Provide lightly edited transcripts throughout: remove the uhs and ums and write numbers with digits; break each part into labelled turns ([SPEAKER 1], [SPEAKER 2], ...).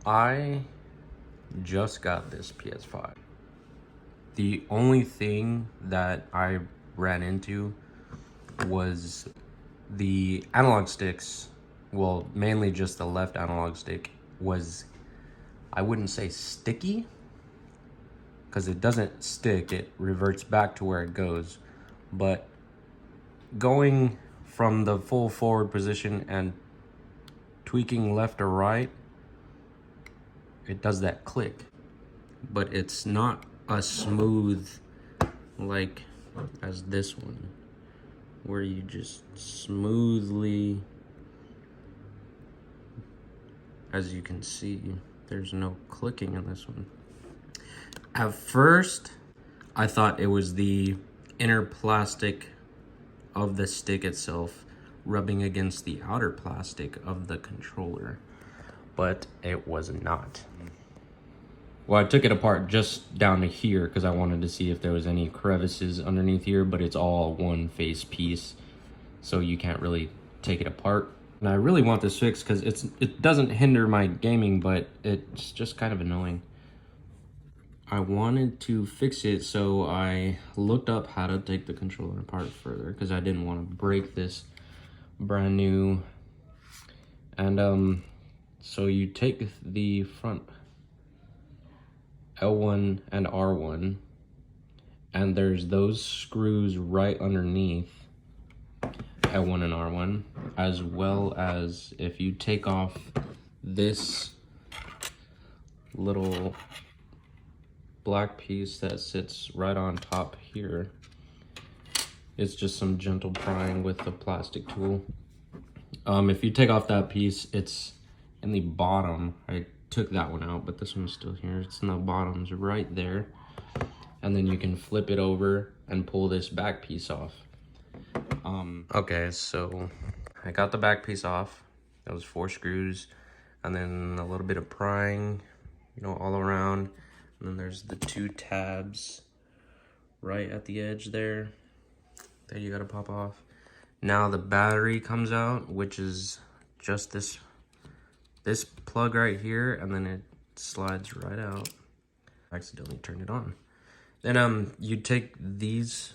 [SPEAKER 1] I just got this PS5. The only thing that I ran into was the analog sticks. Well, mainly just the left analog stick was, I wouldn't say sticky, because it doesn't stick, it reverts back to where it goes. But going from the full forward position and tweaking left or right, it does that click. But it's not as smooth like as this one, where you just smoothly, as you can see, there's no clicking in this one. At first, I thought it was the inner plastic of the stick itself rubbing against the outer plastic of the controller, but it was not. Well, I took it apart just down to here because I wanted to see if there was any crevices underneath here, but it's all one face piece, so you can't really take it apart. And I really want this fixed because it doesn't hinder my gaming, but it's just kind of annoying. I wanted to fix it, so I looked up how to take the controller apart further because I didn't want to break this brand new. And so you take the front L1 and R1, and there's those screws right underneath L1 and R1, as well as if you take off this little black piece that sits right on top here. It's just some gentle prying with the plastic tool. If you take off that piece, it's in the bottom. I took that one out, but this one's still here. It's in the bottoms right there. And then you can flip it over and pull this back piece off. Okay, so I got the back piece off. That was 4 screws, and then a little bit of prying, you know, all around. And then there's the 2 tabs right at the edge there that you gotta pop off. Now the battery comes out, which is just this plug right here, and then it slides right out. I accidentally turned it on. Then you take these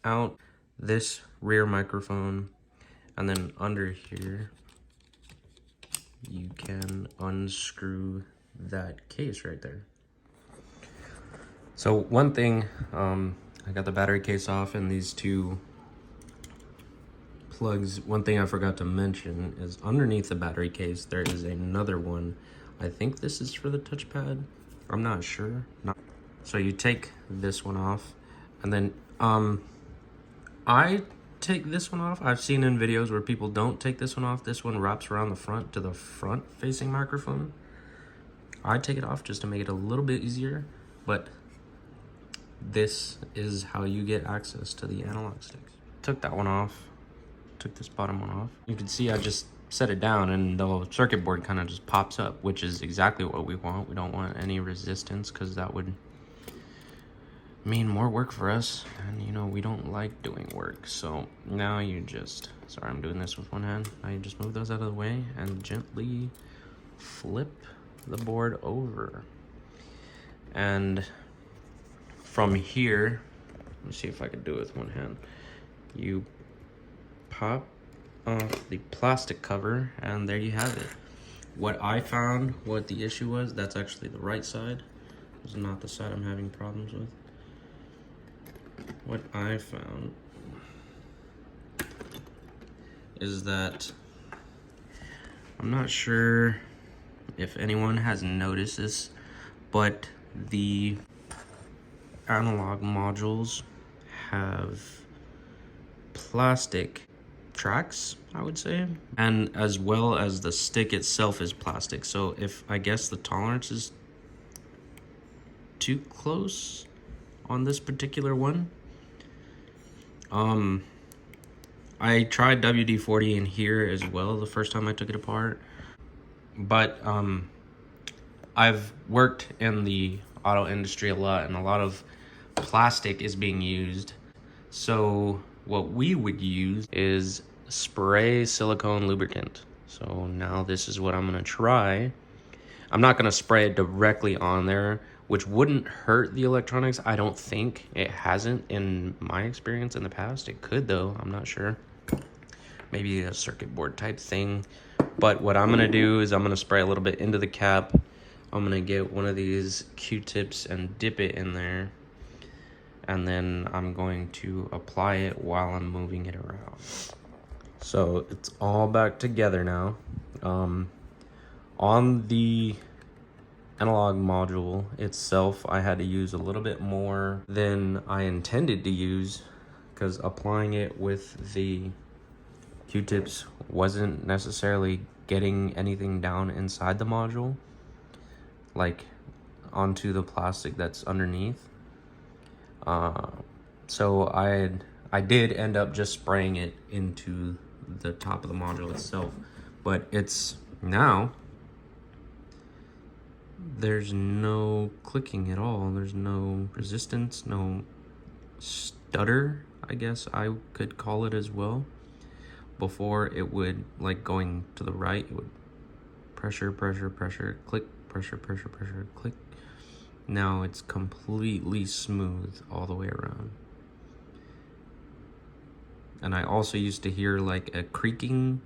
[SPEAKER 1] out, this rear microphone, and then under here you can unscrew that case right there. So one thing, I got the battery case off and these 2 plugs. One thing I forgot to mention is underneath the battery case there is another one. I think this is for the touchpad, I'm not sure. So you take this one off, and then I take this one off. I've seen in videos where people don't take this one off. This one wraps around the front to the front facing microphone. I take it off just to make it a little bit easier, but this is how you get access to the analog sticks. Took that one off, took this bottom one off. You can see I just set it down and the circuit board kind of just pops up, which is exactly what we want. We don't want any resistance because that would mean more work for us, and you know, we don't like doing work. So now you just, sorry, I'm doing this with one hand. Now you just move those out of the way and gently flip the board over. And from here, let me see if I can do it with one hand. You pop off the plastic cover, and there you have it. What I found, what the issue was, that's actually the right side. It's not the side I'm having problems with. What I found is that, I'm not sure if anyone has noticed this, but the analog modules have plastic tracks, I would say, and as well as the stick itself is plastic. So if, I guess, the tolerance is too close on this particular one, I tried WD-40 in here as well the first time I took it apart, but I've worked in the auto industry a lot, and a lot of plastic is being used. So what we would use is spray silicone lubricant. So now this is what I'm gonna try. I'm not gonna spray it directly on there, which wouldn't hurt the electronics. I don't think it hasn't in my experience in the past. It could though, I'm not sure. Maybe a circuit board type thing. But what I'm gonna do is I'm gonna spray a little bit into the cap. I'm gonna get one of these Q-tips and dip it in there. And then I'm going to apply it while I'm moving it around. So it's all back together now. On the analog module itself, I had to use a little bit more than I intended to use, because applying it with the Q-tips wasn't necessarily getting anything down inside the module, like onto the plastic that's underneath. So I did end up just spraying it into the top of the module itself, but it's now there's no clicking at all. There's no resistance, no stutter, I guess I could call it as well. Before, it would, like going to the right, it would pressure, pressure, pressure, click, pressure, pressure, pressure, click. Now it's completely smooth all the way around. And I also used to hear like a creaking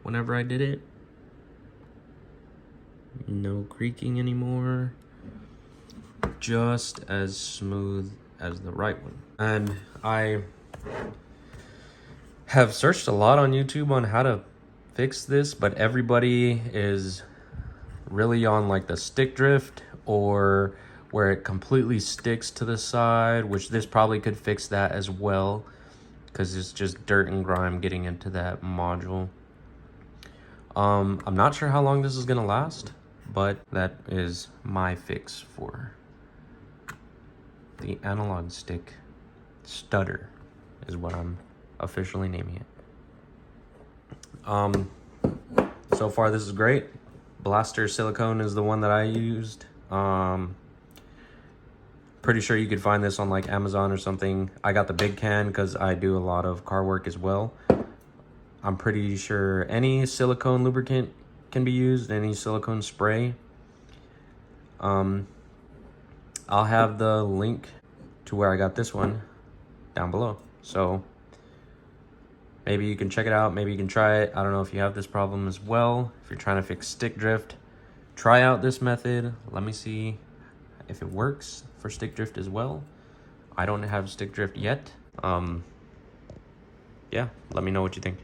[SPEAKER 1] whenever I did it. No creaking anymore. Just as smooth as the right one. And I have searched a lot on YouTube on how to fix this, but everybody is really on like the stick drift, or where it completely sticks to the side, which this probably could fix that as well, because it's just dirt and grime getting into that module. I'm not sure how long this is gonna last, but that is my fix for the analog stick stutter, is what I'm officially naming it. So far this is great. Blaster silicone is the one that I used. Pretty sure you could find this on like Amazon or something. I got the big can because I do a lot of car work as well. I'm pretty sure any silicone lubricant can be used, any silicone spray. I'll have the link to where I got this one down below. So maybe you can check it out, maybe you can try it. I don't know if you have this problem as well. If you're trying to fix stick drift, try out this method. Let me see if it works for stick drift as well. I don't have stick drift yet. Yeah, let me know what you think.